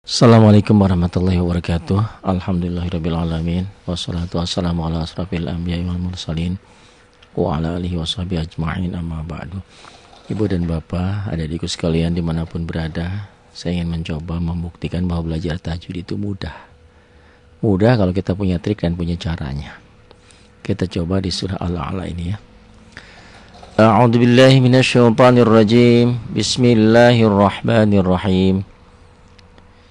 Assalamualaikum warahmatullahi wabarakatuh. Alhamdulillahirrabbilalamin. Wassalatu wassalamu ala asrafil anbiya wal mursalin wa ala alihi washabihi ajma'in, amma ba'du. Ibu dan bapak, adik-adikku sekalian dimanapun berada, saya ingin mencoba membuktikan bahwa belajar tajwid itu mudah. Mudah kalau kita punya trik dan punya caranya. Kita coba di surah Al-A'la ini ya. A'udzu billahi minasyaitonir rajim. Bismillahirrahmanirrahim.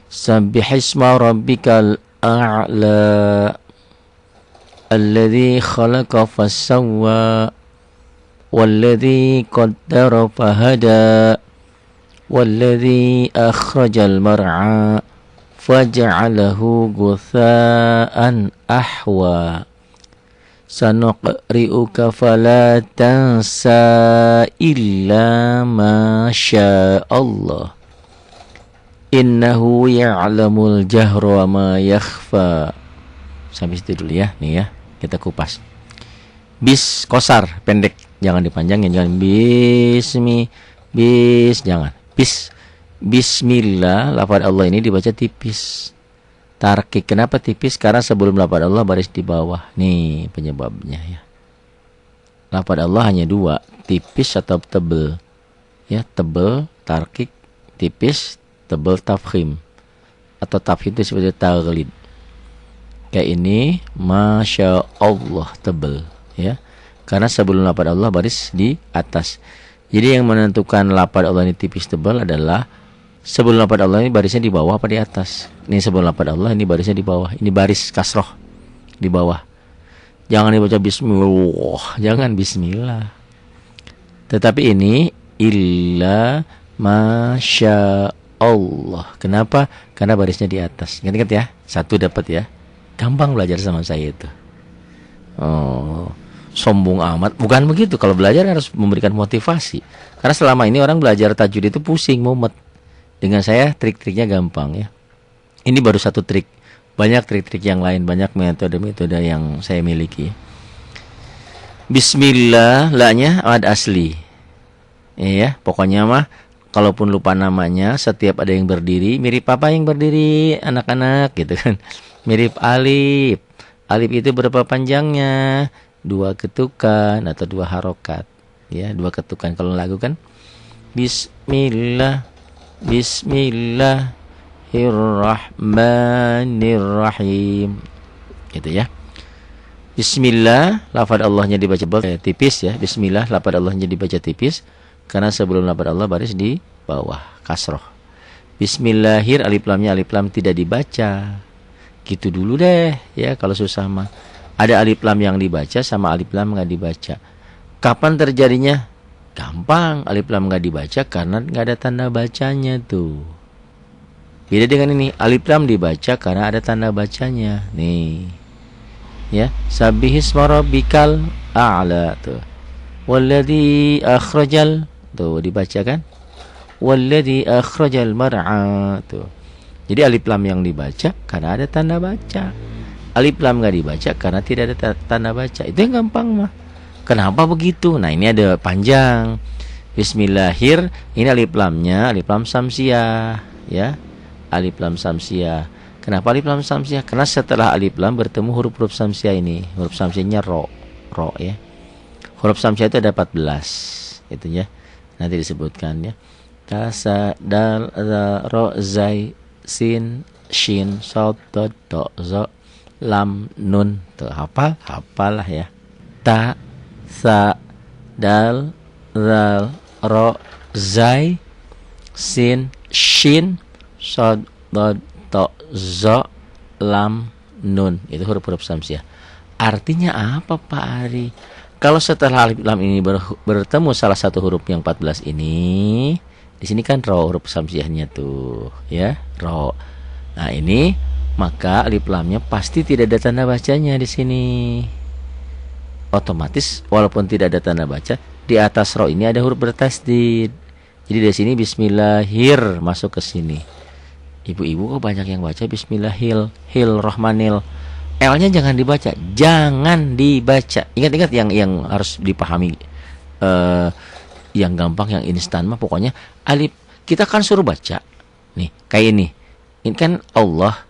Sabbihisma rabbikal a'la alladzi khalaqa fasawwa walladzi qaddara fahada walladzi akhrajal mar'a faj'alahu ghutha'an ahwa sanuqri'uka fala tansa illa ma sya'allah innahu ya'lamul jahra wa ma yakhfa. Sampai situ dulu ya. Nih ya, kita kupas. Bis kosar, pendek, jangan dipanjangin, jangan jangan. Bismillah, lafaz Allah ini dibaca tipis. Tarkik, kenapa tipis? Karena sebelum lafaz Allah baris di bawah. Nih penyebabnya ya. Lafaz Allah hanya dua, tipis atau tebel. Ya, tebel, tarkik, tipis, tebal, tafkhim atau tafkhim itu seperti taghlid. Kayak ini, masya Allah, tebal ya. Karena sebelum lafaz Allah baris di atas. Jadi yang menentukan lafaz Allah ini tipis tebal adalah sebelum lafaz Allah ini barisnya di bawah apa di atas. Ini sebelum lafaz Allah, ini barisnya di bawah. Ini baris kasroh di bawah. Jangan dibaca bismillah, jangan bismillah. Tetapi ini illa masya Allah. Kenapa? Karena barisnya di atas. Ingat-ingat ya. Satu dapat ya. Gampang belajar sama saya itu. Oh, sombong amat. Bukan begitu. Kalau belajar harus memberikan motivasi. Karena selama ini orang belajar tajwid itu pusing, mumet. Dengan saya trik-triknya gampang ya. Ini baru satu trik. Banyak trik-trik yang lain, banyak metode-metode yang saya miliki. Bismillah, la-nya ad asli. Ya, pokoknya mah kalaupun lupa namanya, setiap ada yang berdiri, mirip apa yang berdiri, anak-anak gitu kan. Mirip alif. Alif itu berapa panjangnya? 2 ketukan atau 2 harokat. Ya, 2 ketukan. Kalau lagu kan Bismillah, Bismillahirrahmanirrahim. Gitu ya. Bismillah, lafaz Allahnya dibaca tipis ya. Bismillah, lafaz Allahnya dibaca tipis. Karena sebelum lafaz Allah baris di bawah, kasroh. Bismillahir, alif lamnya alif lam tidak dibaca. Gitu dulu deh ya, kalau susah mah. Ada alif lam yang dibaca sama alif lam nggak dibaca. Kapan terjadinya? Gampang, alif lam nggak dibaca karena nggak ada tanda bacanya tuh. Beda dengan ini, alif lam dibaca karena ada tanda bacanya. Nih. Ya, sabbihisma rabbikal a'la tuh. Walladzi akhrajal, tuh dibaca kan? Walladzi akhrajal mar'a, tuh. Jadi alif lam yang dibaca karena ada tanda baca. Alif lam enggak dibaca karena tidak ada tanda baca. Itu yang gampang mah. Kenapa begitu? Nah, ini ada panjang. Bismillahir, ini alif lamnya alif lam samsiah, ya. Alif lam samsiah. Kenapa alif lam samsiah? Karena setelah alif lam bertemu huruf-huruf samsiah ini. Huruf samsiahnya ro ya. Huruf samsiah itu ada 14, itu ya. Nanti disebutkan ya. Kasa, dal, za, ro, zai, sin, shin, sod, dod, do, zo, lam, nun. Tuh hafal lah ya. Ta, sa, dal, zal, ro, zai, sin, shin, sod, dod, do, zo, lam, nun. Itu huruf-huruf samsiah. Artinya apa Pak Ari? Kalau setelah alif lam ini bertemu salah satu huruf yang 14 ini, di sini kan ro, huruf samsiahnya tuh, ya, ro. Nah, ini maka alif lamnya pasti tidak ada tanda bacanya di sini. Otomatis walaupun tidak ada tanda baca, di atas ro ini ada huruf bertasdid. Jadi dari sini bismillahir masuk ke sini. Ibu-ibu kok banyak yang baca bismillahil, rahmanil. L-nya jangan dibaca, jangan dibaca. Ingat-ingat yang harus dipahami. Yang gampang, yang instan mah pokoknya alif. Kita kan suruh baca. Nih, kayak ini. Ini kan Allah,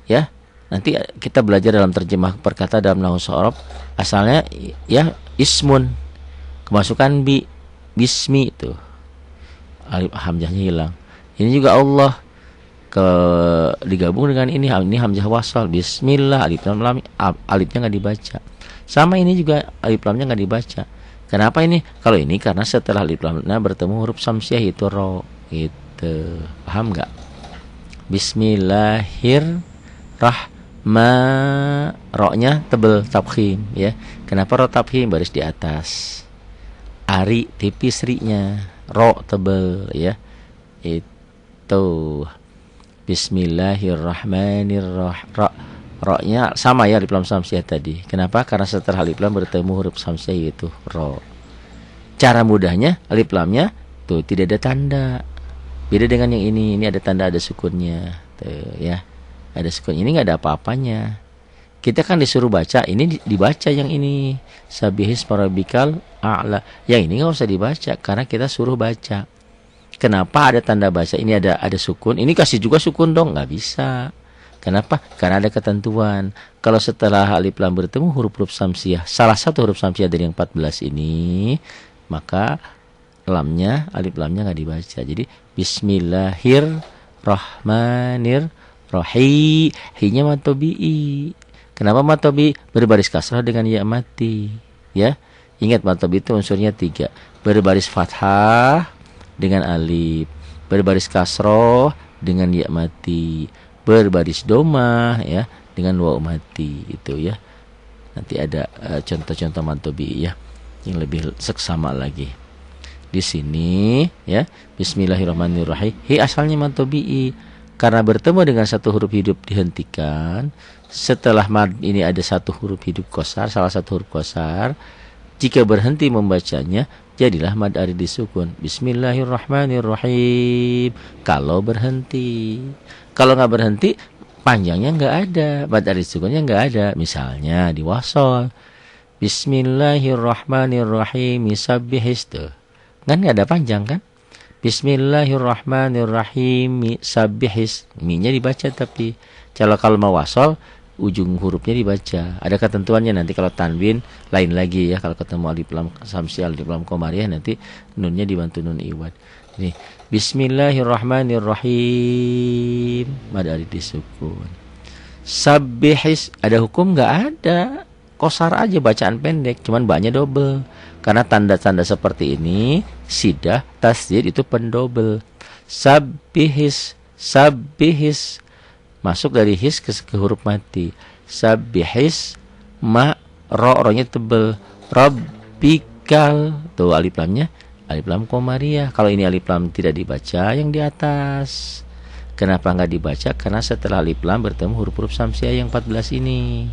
ya. Nanti kita belajar dalam terjemah perkata dalam nahwu shorof, asalnya ya ismun, kemasukan bismi itu. Alif hamzahnya hilang. Ini juga Allah digabung dengan ini hamzah wasal, bismillah, alif lam, alifnya nggak dibaca. Sama ini juga alif lamnya nggak dibaca. Kenapa ini? Kalau ini karena setelah alif lamnya bertemu huruf samsiah itu ro. Gitu. Paham nggak? Ro-nya tebel tafkhim ya. Kenapa ro tafkhim baris di atas? Ari tipis ri-nya. Ro tebel ya. Itu. Bismillahirrahmanirrahim. Ro-nya sama ya alif lam samsiah tadi. Kenapa? Karena setelah alif lam bertemu huruf samsiah yaitu ro. Cara mudahnya alif lamnya tuh tidak ada tanda. Beda dengan yang ini ada tanda, ada sukunnya. Tuh ya. Ada sukun. Ini enggak ada apa-apanya. Kita kan disuruh baca, ini dibaca yang ini. Sabihis parabikal a'la. Yang ini enggak usah dibaca karena kita suruh baca. Kenapa ada tanda baca? Ini ada sukun. Ini kasih juga sukun dong, enggak bisa. Kenapa? Karena ada ketentuan. Kalau setelah alif lam bertemu huruf-huruf samsiah, salah satu huruf samsiah dari yang 14 ini, maka alif lamnya nggak dibaca. Jadi bismillahirrahmanirrahim. Hi-nya matobi'i. Kenapa matobi? Berbaris kasrah dengan ya mati. Ya, ingat matobi itu unsurnya 3. Berbaris fathah dengan alif. Berbaris kasrah dengan ya mati. Berbaris domah ya dengan waw mati. Itu ya. Nanti ada contoh-contoh matobi ya yang lebih seksama lagi. Di sini ya bismillahirrahmanirrahim, hi asalnya matobi'i karena bertemu dengan satu huruf hidup dihentikan. Setelah mad ini ada satu huruf hidup qasar, salah satu huruf qasar. Jika berhenti membacanya jadilah mad arid disukun. Bismillahirrahmanirrahim. Kalau berhenti, kalau nggak berhenti panjangnya nggak ada, mad arid sukunnya nggak ada. Misalnya di wasol bismillahirrahmanirrahim sabbihis tuh kan nggak ada panjang kan? Bismillahirrahmanirrahim sabbihis, mi-nya dibaca tapi kalau mau wasol ujung hurufnya dibaca. Ada ketentuannya nanti kalau tanwin lain lagi ya. Kalau ketemu alif lam samsiah, alif lam qamariyah nanti nunnya dibantu nun iwad. Ini bismillahirrahmanirrahim mad arid disukun. Sabbihis ada hukum nggak ada. Kosar aja bacaan pendek, cuman banyak double. Karena tanda-tanda seperti ini sidah tasdid itu pendobel. Sabbihis masuk dari his ke huruf mati. Sabbihis ro-nya tebel. Rabbikal tuh alif lamnya alif lam qamariyah. Kalau ini alif lam tidak dibaca yang di atas. Kenapa nggak dibaca? Karena setelah alif lam bertemu huruf-huruf samsiah yang 14 ini.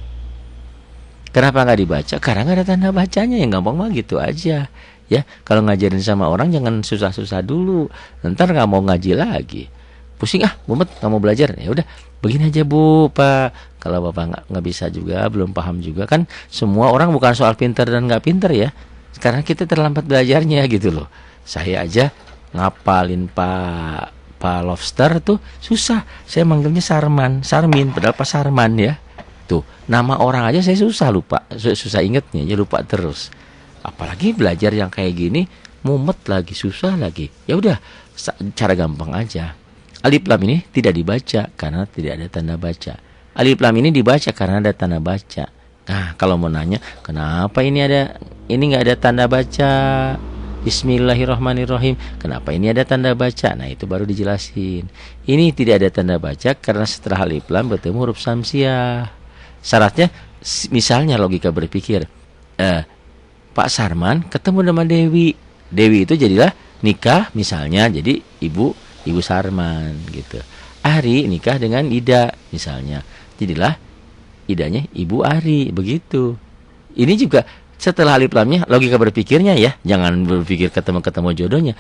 Kenapa nggak dibaca? Karena nggak ada tanda bacanya. Yang gampang mah gitu aja ya. Kalau ngajarin sama orang jangan susah-susah dulu, ntar nggak mau ngaji lagi, pusing mumet nggak mau belajar. Ya udah begini aja Bu, Pak. Kalau Bapak nggak bisa juga, belum paham juga kan, semua orang bukan soal pintar dan nggak pintar ya, karena kita terlambat belajarnya gitu loh. Saya aja ngapalin Pak Lobster tuh susah. Saya manggilnya Sarmin padahal Pak Sarman ya. Tuh, nama orang aja saya susah lupa, susah ingetnya, ya lupa terus. Apalagi belajar yang kayak gini, mumet lagi, susah lagi. Ya udah, cara gampang aja. Alif lam ini tidak dibaca karena tidak ada tanda baca. Alif lam ini dibaca karena ada tanda baca. Nah, kalau mau nanya, kenapa ini nggak ada tanda baca? Bismillahirrahmanirrahim. Kenapa ini ada tanda baca? Nah, itu baru dijelasin. Ini tidak ada tanda baca karena setelah alif lam bertemu huruf samsiah. Syaratnya, misalnya logika berpikir, Pak Sarman ketemu sama Dewi. Dewi itu jadilah nikah misalnya, jadi ibu Sarman gitu. Ari nikah dengan Ida misalnya, jadilah Idanya ibu Ari begitu. Ini juga setelah alif lamnya logika berpikirnya ya, jangan berpikir ketemu jodohnya.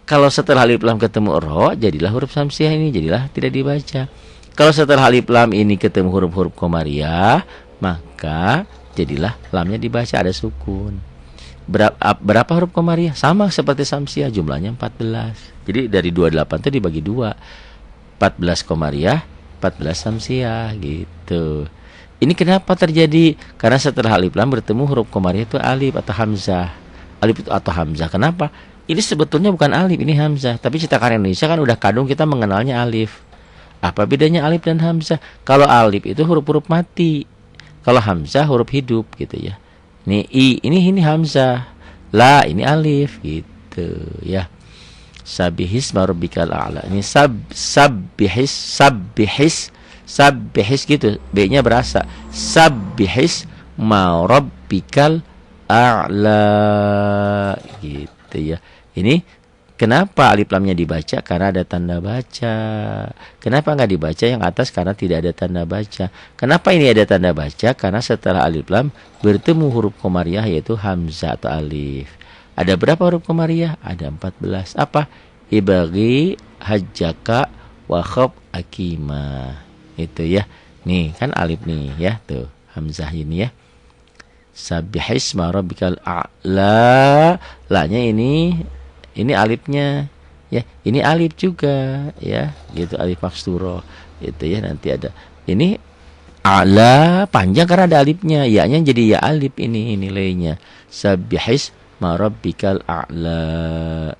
Kalau setelah alif lam ketemu ro, jadilah huruf samsiah ini jadilah tidak dibaca. Kalau setelah alif lam ini ketemu huruf-huruf qamariyah, maka jadilah lamnya dibaca ada sukun. Berapa huruf qamariyah? Sama seperti samsiah, jumlahnya 14. Jadi dari 28 itu dibagi 2. 14 qamariyah, 14 hamziah gitu. Ini kenapa terjadi? Karena setelah alif lam bertemu huruf qamariyah itu alif atau hamzah. Alif itu atau hamzah. Kenapa? Ini sebetulnya bukan alif, ini hamzah. Tapi cetakan Indonesia kan udah kadung kita mengenalnya alif. Apa bedanya alif dan hamzah? Kalau alif itu huruf-huruf mati. Kalau hamzah huruf hidup gitu ya. Ini hamzah. La ini alif gitu ya. Sabbihisma rabbikal a'la. Ini sabbihis gitu. B-nya berasa. Sabbihis ma rabbikal a'la gitu ya. Ini kenapa alif lamnya dibaca? Karena ada tanda baca. Kenapa nggak dibaca yang atas? Karena tidak ada tanda baca. Kenapa ini ada tanda baca? Karena setelah alif lam bertemu huruf qamariyah yaitu hamzah atau alif. Ada berapa huruf qamariyah? Ada 14. Apa? Ibaghi hajjaka wa khab akima. Itu ya. Nih kan alif nih ya, tuh hamzah ini ya. Sabbihisma rabbikal a'la. La-nya ini alifnya ya. Ini alif juga ya. Gitu alif maksuro. Itu ya, nanti ada. Ini a'la panjang karena ada alifnya. Ya-nya jadi ya alif ini nilainya. Sabbihis marabbikal a'la.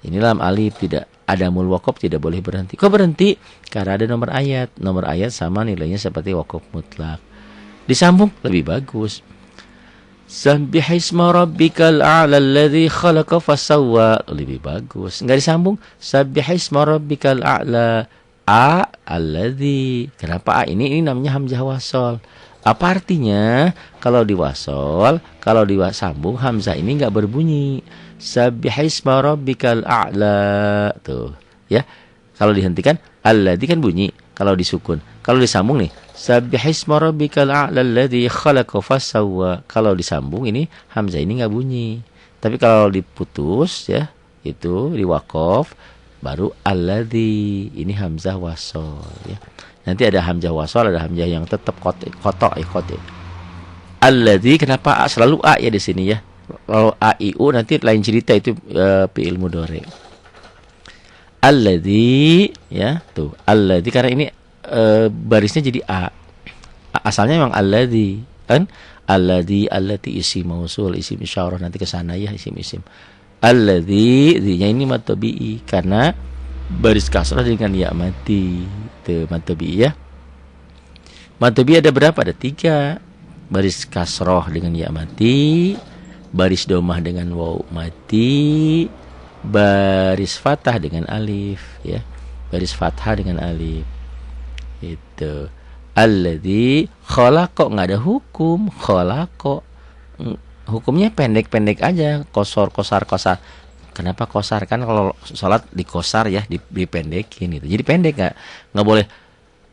Ini lam alif, tidak ada mul waqaf, tidak boleh berhenti. Kok berhenti? Karena ada nomor ayat. Nomor ayat sama nilainya seperti waqaf mutlak. Disambung lebih bagus. Sabbihisma rabbikal a'la alladzi khalaqa fasawwa. Lebih bagus. Enggak disambung. Sabbihisma rabbikal a'la alladzi. Kenapa ini namanya hamzah wasol. Apa artinya? Kalau diwasol, kalau disambung hamzah ini enggak berbunyi. Sabbihisma rabbikal a'la. Tuh, ya. Kalau dihentikan alladzi kan bunyi. Kalau disukun, kalau disambung nih, sabbihisma rabbikal a'la alladzi khalaqa fasawwa. Kalau disambung ini hamzah ini enggak bunyi. Tapi kalau diputus ya, itu diwaqaf baru alladzi. Ini hamzah wasol ya. Nanti ada hamzah wasol, ada hamzah yang tetap kotok. Alladzi, kenapa selalu a ya di sini ya? Kalau a i u nanti lain cerita, itu fi'il mudhari. Alladzi ya, tuh alladzi karena ini barisnya jadi a. Asalnya memang alladzi kan? Allati isim mausul, isim isyarah, nanti ke sana ya isim. Alladzi, nya ini mad tabi'i karena baris kasrah dengan ya mati. Tuh mad tabi'i ya. Mad tabi'i ada berapa? Ada 3. Baris kasrah dengan ya mati, baris domah dengan waw mati, baris fathah dengan alif ya. Baris fathah dengan alif. Itu. Alladzi khalaqa, enggak ada hukum khalaqa. Hukumnya pendek-pendek aja, kosar. Kenapa kosar? Kan kalau salat dikosar ya, dipendekin gitu. Jadi pendek enggak boleh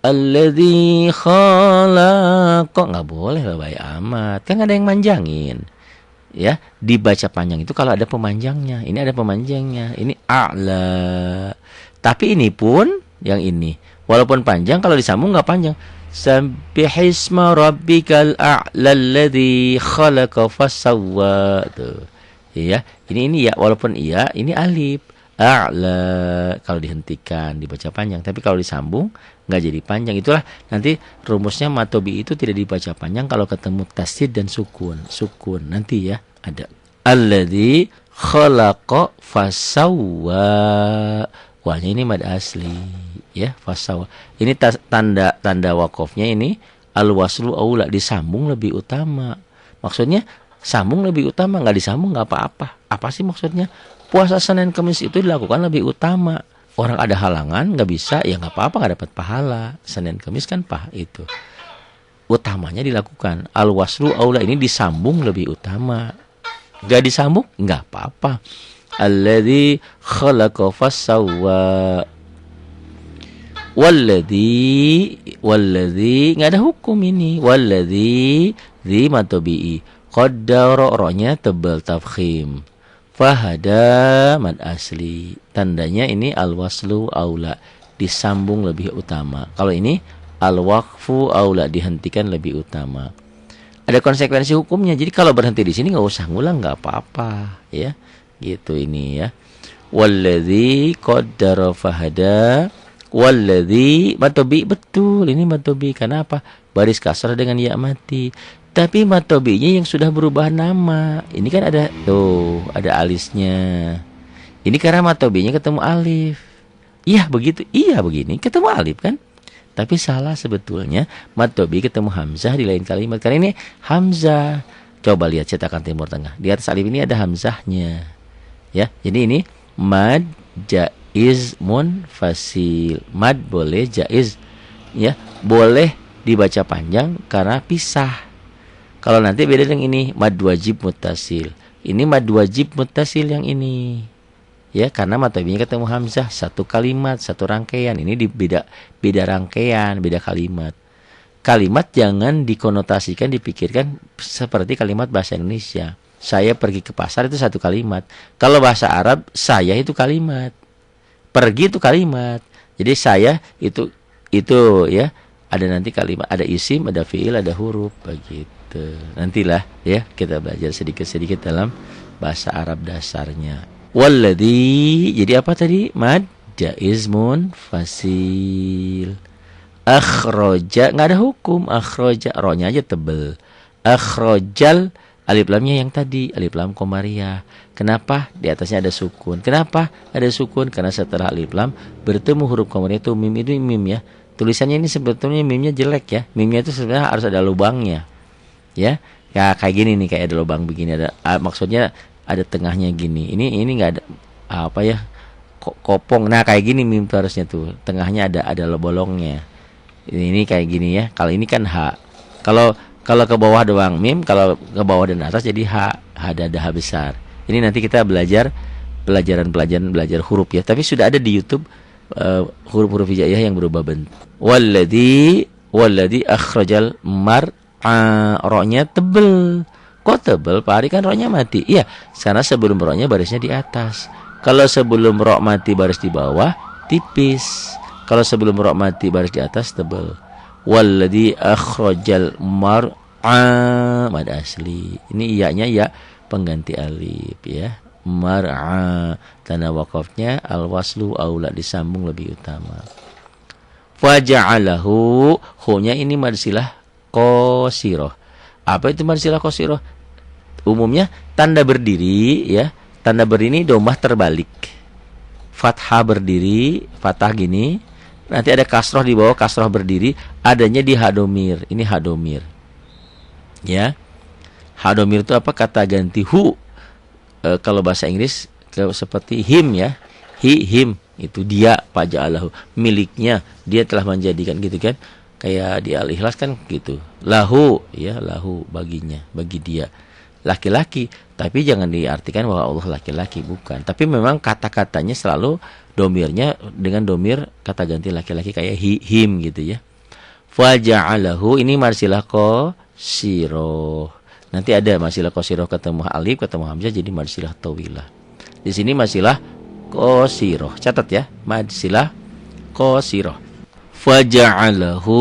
alladzi khalaqa, enggak boleh baik amat. Kan ada yang manjangin. Ya, dibaca panjang itu kalau ada pemanjangnya. Ini ada pemanjangnya. Ini a'la. Tapi ini pun yang ini walaupun panjang, kalau disambung enggak panjang. Sabbihisma rabbikal a'la alladzi khalaqa fasawwa. Tuh. Ya, ini ya, walaupun iya, ini alif. A'la kalau dihentikan dibaca panjang, tapi kalau disambung enggak jadi panjang. Itulah nanti rumusnya matobi itu tidak dibaca panjang kalau ketemu tasdid dan sukun. Nanti ya ada alladzi khalaqa fasawwa. Wahnya ini mad asli ya, fasawwa. Ini tanda waqafnya ini al-waslu aula, disambung lebih utama. Maksudnya sambung lebih utama, enggak disambung enggak apa-apa. Apa sih maksudnya? Puasa Senin Kamis itu dilakukan lebih utama. Orang ada halangan nggak bisa, ya nggak apa-apa, nggak dapat pahala. Senin Kamis kan itu utamanya dilakukan. Al waslu aula, ini disambung lebih utama. Nggak disambung nggak apa-apa. Alladzi khalaqa fasawwa. Walladzi nggak ada hukum ini. Walladzi dzi matobi'i. Qaddara, ro-nya tebal tafkhim. Fahada mad asli. Tandanya ini al-waslu aula, disambung lebih utama. Kalau ini al-waqfu aula, dihentikan lebih utama. Ada konsekuensi hukumnya. Jadi kalau berhenti di sini enggak usah ngulang, enggak apa-apa ya. Gitu ini ya. Walladzi qaddara fahada Walladzi matobi, betul ini matobi. Karena apa? Baris kasrah dengan ya mati. Tapi matobinya yang sudah berubah nama. Ini kan ada tuh, ada alisnya. Ini karena matobinya ketemu alif. Iya begitu, iya begini ketemu alif kan. Tapi salah sebetulnya. Matobi ketemu hamzah di lain kalimat. Karena ini hamzah. Coba lihat cetakan Timur Tengah. Di atas alif ini ada hamzahnya. Ya, jadi ini mad jaiz munfasil. Mad boleh, jaiz ya, boleh dibaca panjang karena pisah. Kalau nanti beda dengan ini mad wajib muttasil. Ini mad wajib muttasil yang ini. Ya, karena matobinya ketemu hamzah, satu kalimat, satu rangkaian. Ini di beda rangkaian, beda kalimat. Kalimat jangan dikonotasikan, dipikirkan seperti kalimat bahasa Indonesia. Saya pergi ke pasar itu satu kalimat. Kalau bahasa Arab, saya itu kalimat. Pergi itu kalimat. Jadi saya itu ya, ada nanti kalimat, ada isim, ada fiil, ada huruf begitu. Nantilah ya kita belajar sedikit-sedikit dalam bahasa Arab dasarnya. Walladzi, jadi apa tadi? Mad jaiz munfasil. Akhroja, nggak ada hukum. Akhroja, rohnya aja tebel. Akhrojal, alif lamnya yang tadi, alif lam komariah. Kenapa? Di atasnya ada sukun. Kenapa ada sukun? Karena setelah alif lam bertemu huruf komariah itu mim, itu mim ya. Tulisannya ini sebetulnya mimnya jelek ya. Mimnya itu sebenarnya harus ada lubangnya. Ya, ya kayak gini nih, kayak ada lubang begini, ada maksudnya ada tengahnya gini. Ini nggak ada apa ya? Kopong. Nah, kayak gini mim tuh harusnya tuh. Tengahnya ada bolongnya. Ini kayak gini ya. Kalau ini kan H. Kalau ke bawah doang mim, kalau ke bawah dan atas jadi H. Ada H besar. Ini nanti kita belajar huruf ya. Tapi sudah ada di YouTube huruf-huruf hijaiyah yang berubah bentuk. Walladzi akhrajal mar'a. Ro-nya tebel. Kok tebel? Pak Ari kan ro-nya mati. Iya, karena sebelum ro-nya barisnya di atas. Kalau sebelum ro mati baris di bawah, tipis. Kalau sebelum ro mati baris di atas, tebel. Walladzi akhrajal mar'a, mad asli. Ini iya-nya ya pengganti alif ya. Mar'a, tanda wakafnya al-waslu aula, disambung lebih utama. Faja'alahu, hu-nya ini mad silah qasirah. Apa itu mad silah qasirah? Umumnya tanda berdiri ya. Tanda berdiri domah terbalik. Fathah berdiri, fathah gini. Nanti ada kasroh di bawah, kasroh berdiri. Adanya di hadomir. Ini hadomir. Ya. Hadomir itu apa? Kata ganti hu. Kalau bahasa Inggris seperti him ya. Him. Itu dia, faja'alahu. Miliknya. Dia telah menjadikan gitu kan. Kayak di Al-Ikhlas kan gitu. Lahu. Ya, lahu baginya. Bagi dia. Laki-laki, tapi jangan diartikan bahwa Allah laki-laki, bukan. Tapi memang kata-katanya selalu domirnya dengan domir kata ganti laki-laki kayak him gitu ya. Faja'alahu, ini marsilah qasiroh. Nanti ada marsilah qasiroh ketemu alif, ketemu hamzah jadi marsilah tawilah. Di sini marsilah qasiroh. Catat ya, marsilah qasiroh. Faja'alahu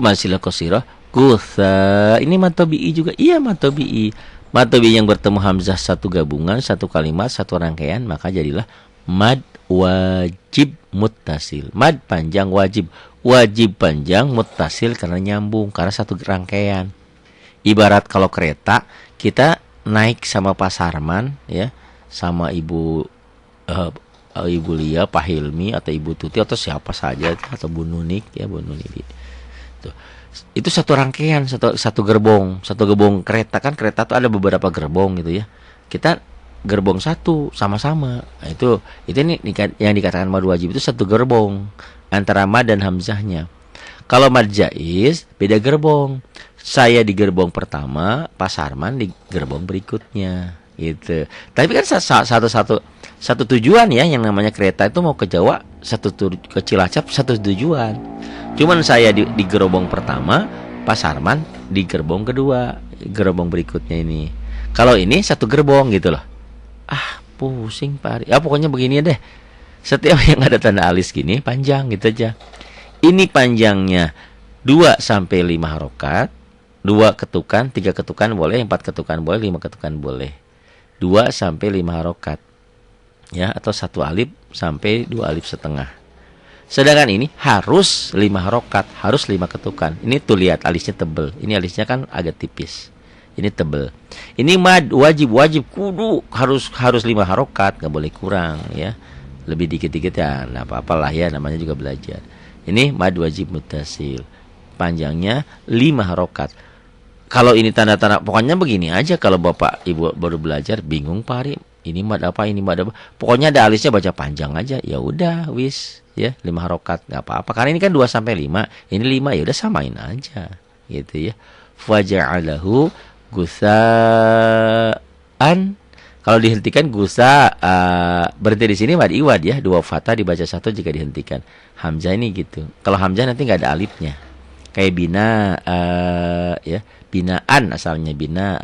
marsilah qasiroh. Gutha, ini matobi'i juga. Iya, matobi'i. Matobi yang bertemu hamzah satu gabungan, satu kalimat, satu rangkaian, maka jadilah mad wajib muttasil. Mad panjang wajib. Wajib panjang muttasil karena nyambung, karena satu rangkaian. Ibarat kalau kereta, kita naik sama Pak Sarman ya, sama Ibu Lia, Pak Hilmi atau Ibu Tuti atau siapa saja, atau Bu Nunik ya, Bu Nunik. Tuh. Itu satu rangkaian, satu gerbong kereta kan. Kereta tuh ada beberapa gerbong gitu ya. Kita gerbong satu sama-sama. Nah, itu ini yang dikatakan mad wajib itu satu gerbong antara mad dan hamzahnya. Kalau mad jaiz beda gerbong. Saya di gerbong pertama, Pak Sarman di gerbong berikutnya gitu. Tapi kan satu tujuan ya, yang namanya kereta itu mau ke Jawa, ke Cilacap satu tujuan. Cuman saya di gerbong pertama, Pak Sarman di gerbong kedua, gerbong berikutnya ini. Kalau ini satu gerbong gitu loh. Ah, pusing Pak Ari. Ya pokoknya begini deh. Setiap yang ada tanda alis gini panjang gitu aja. Ini panjangnya 2 sampai 5 harokat, 2 ketukan, 3 ketukan boleh, 4 ketukan boleh, 5 ketukan boleh. 2 sampai 5 harokat. Ya, atau 1 alif sampai 2 alif setengah. Sedangkan ini harus 5 harokat, harus 5 ketukan. Ini tuh lihat alisnya tebel. Ini alisnya kan agak tipis. Ini tebel. Ini mad wajib kudu harus 5 harokat, nggak boleh kurang ya. Lebih dikit-dikit ya, nah apa-apalah ya, namanya juga belajar. Ini mad wajib muttasil. Panjangnya 5 harokat. Kalau ini tanda-tanda, pokoknya begini aja kalau Bapak Ibu baru belajar bingung Pak Ari, ini mad apa, ini mad apa. Pokoknya ada alisnya baca panjang aja. Ya udah wis ya 5 harokat nggak apa-apa. Karena ini kan 2 sampai 5, ini 5 ya udah samain aja gitu ya. Faja'alahu gusaan. Kalau dihentikan gusa, berhenti di sini mad iwad ya, 2 fathah dibaca 1 jika dihentikan. Hamzah ini gitu. Kalau hamzah nanti nggak ada alifnya. Kayak bina ya, binaan asalnya bina.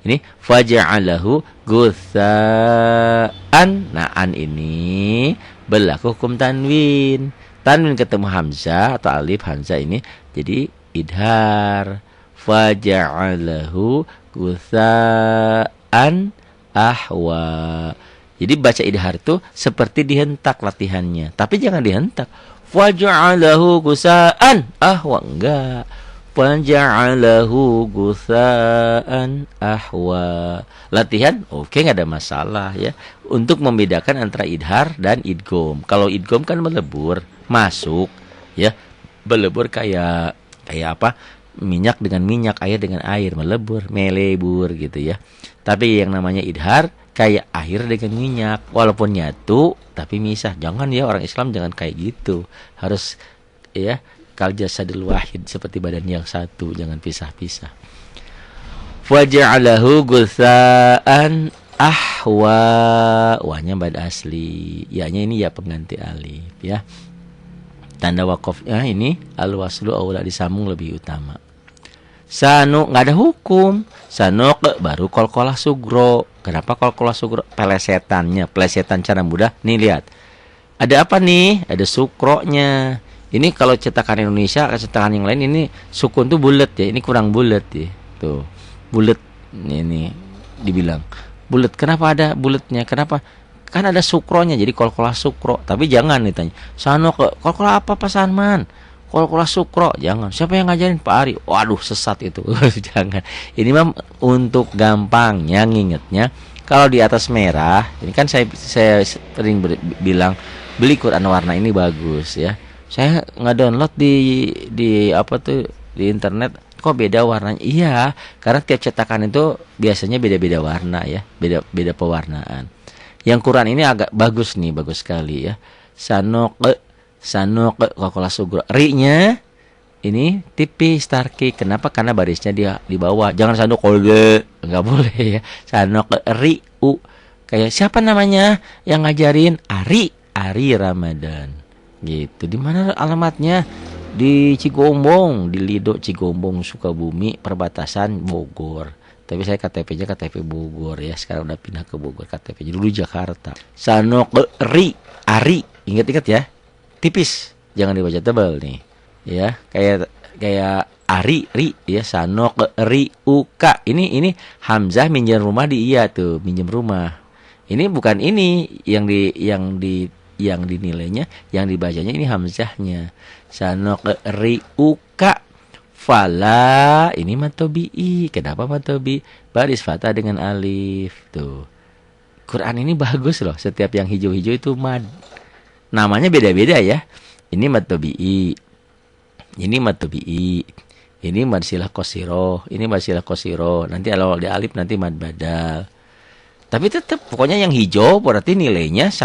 Ini faja'alahu gusaan. Nah, an ini berlaku hukum tanwin. Tanwin ketemu hamzah atau alif hamzah ini jadi idhar. Faja'alahu gusaan ahwa. Jadi baca idhar itu seperti dihentak latihannya, tapi jangan dihentak. Faja'alahu gusaan ahwa, enggak. Faja'alahu gusaan ahwa. Latihan oke, enggak ada masalah ya. Untuk membedakan antara idhar dan idgham. Kalau idgham kan melebur, masuk ya. Melebur kayak apa? Minyak dengan minyak, air dengan air, melebur, melebur gitu ya. Tapi yang namanya idhar kayak air dengan minyak, walaupun nyatu tapi misah. Jangan ya, orang Islam jangan kayak gitu. Harus ya kal jasadil wahid, seperti badan yang satu, jangan pisah-pisah. Faja'alahu gusaan ahwa. Wahnya bad asli. Ya-nya ini ya pengganti alif ya. Tanda wakofnya ini al-waslu aula, disambung lebih utama. Sanu nggak ada hukum. Sanuk baru kolkolah sugro. Kenapa kolkolah sugro? Pelesetannya, pelesetan cara mudah. Nih lihat. Ada apa nih? Ada sukronya. Ini kalau cetakan Indonesia, cetakan yang lain ini sukun tuh bulat ya. Ini kurang bulat ya. Tuh. Bulat ini dibilang. Bulat. Kenapa ada bulatnya? Kenapa? Kan ada sukronya, jadi kolkolah sukro. Tapi jangan ditanya, Sano kolkolah apa Pak Sanman? Kolkolah sukro, jangan. Siapa yang ngajarin? Pak Ari. Waduh, sesat itu. Jangan. Ini mah untuk gampangnya ngingetnya. Kalau di atas merah, ini kan saya sering bilang beli Quran warna ini bagus ya. Saya nge-download di apa tuh di internet, kok beda warnanya? Iya, karena tiap cetakan itu biasanya beda-beda warna ya, beda pewarnaan. Yang Quran ini agak bagus nih, bagus sekali ya. Sanok kolkolah sugro. Ri-nya ini tipis tarki. Kenapa? Karena barisnya dia di bawah. Jangan sanok kolge, enggak boleh ya. Sanok ri u. Kayak siapa namanya yang ngajarin? Ari Ramadan. Gitu. Di mana alamatnya? Di Cigombong, di Lido Cigombong, Sukabumi, perbatasan Bogor. Tapi saya KTP-nya KTP Bogor ya. Sekarang udah pindah ke Bogor KTP-nya. Dulu Jakarta. Sanok ri, Ari. Ingat-ingat ya. Tipis. Jangan dibaca tebal nih. Ya, kayak Ari, ri ya. Sanok ri uka. Ini hamzah minjem rumah di iya tuh, minjem rumah. Ini bukan ini yang dinilainya, yang dibacanya ini hamzahnya. Sanok ri uka. Fala, ini matobi'i. Kenapa matobi? Baris fathah dengan alif. Tuh. Quran ini bagus loh. Setiap yang hijau-hijau itu mad. Namanya beda-beda ya. Ini matobi'i. Ini matobi'i. Ini mad silah qasiro. Ini mad silah qasiro. Nanti kalau di alif nanti mad badal. Tapi tetap pokoknya yang hijau berarti nilainya 1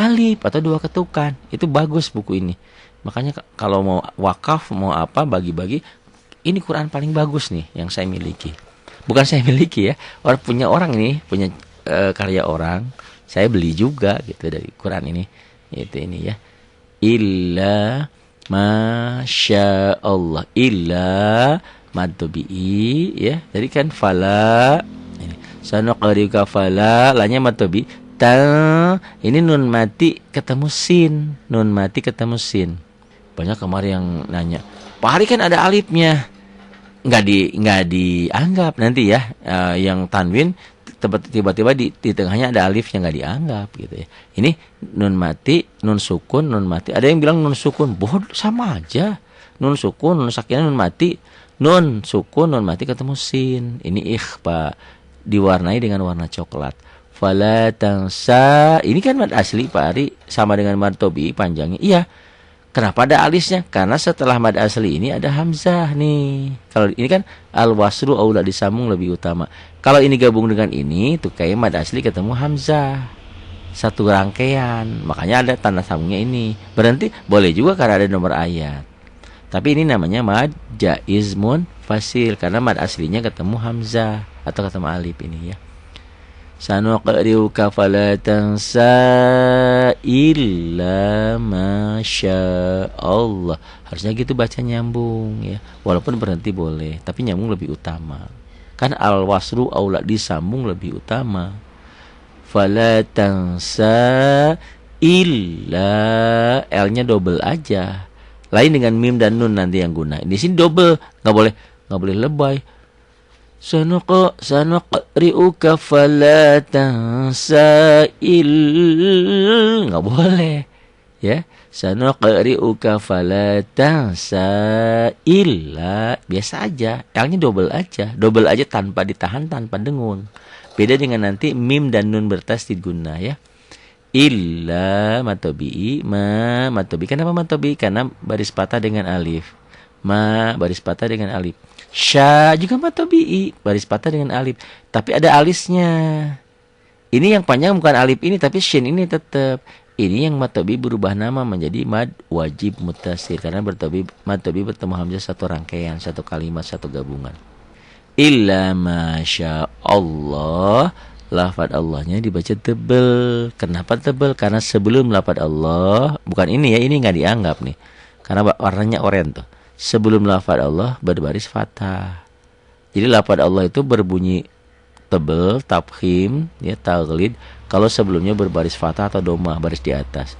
alif atau 2 ketukan. Itu bagus buku ini. Makanya kalau mau wakaf, mau apa, bagi-bagi, ini Quran paling bagus nih yang saya miliki. Bukan saya miliki ya, orang ini punya karya orang. Saya beli juga gitu dari Quran ini. Itu ini ya. Illa masya Allah, illa matobi'i ya. Jadi kan fala ini sanuqrika fala, lanya matobi. Ini nun mati ketemu sin, nun mati ketemu sin. Banyak kemarin yang nanya, Pak Hari kan ada alifnya. Nggak dianggap nanti ya, yang tanwin tiba-tiba di tengahnya ada alif yang nggak dianggap gitu ya. Ini nun mati, nun sukun, nun mati. Ada yang bilang nun sukun, bodoh, sama aja. Nun sukun, nun sakinah, nun mati. Nun sukun, nun mati ketemu sin. Ini ikhfa, diwarnai dengan warna coklat. Fala tansa, ini kan mad asli Pak Ari, sama dengan mad tobi panjangnya. Iya. Kenapa ada alisnya? Karena setelah mad asli ini ada hamzah nih. Kalau ini kan al-waslu aula, disambung lebih utama. Kalau ini gabung dengan ini, tuh kayak mad asli ketemu hamzah. Satu rangkaian. Makanya ada tanda sambungnya ini. Berhenti boleh juga karena ada nomor ayat. Tapi ini namanya mad jaiz munfasil karena mad aslinya ketemu hamzah atau ketemu alif ini ya. Sanuqri'uka fala tansa illa ma Allah. Harusnya gitu baca nyambung ya. Walaupun berhenti boleh, tapi nyambung lebih utama. Kan al-waslu aula, disambung lebih utama. Fala tansa illa, L-nya double aja. Lain dengan mim dan nun nanti yang guna. Di sini double, enggak boleh lebay. Sanuqri'uka fala tansa enggak boleh ya. Sanuqri'uka fala tansa illa, biasa aja, L-nya double aja tanpa ditahan, tanpa dengung. Beda dengan nanti mim dan nun bertasdid guna ya. Illa matobi, matobi. Kenapa matobi? Karena baris patah dengan alif. Baris patah dengan alif. Sya juga matobi, baris patah dengan alif. Tapi ada alisnya. Ini yang panjang bukan alif ini, tapi shin ini tetap. Ini yang matobi berubah nama menjadi mad wajib mutasir. Karena matobi bertemu hamzah satu rangkaian, satu kalimat, satu gabungan. Illa masya Allah. Lafad Allahnya dibaca tebel. Kenapa tebel? Karena sebelum lafad Allah, bukan ini ya, ini nggak dianggap nih. Karena warnanya oranye tuh. Sebelum lafad Allah berbaris fathah. Jadi lafad Allah itu berbunyi tebel, tafkhim, ya, taglid. Kalau sebelumnya berbaris fathah atau domah, baris di atas.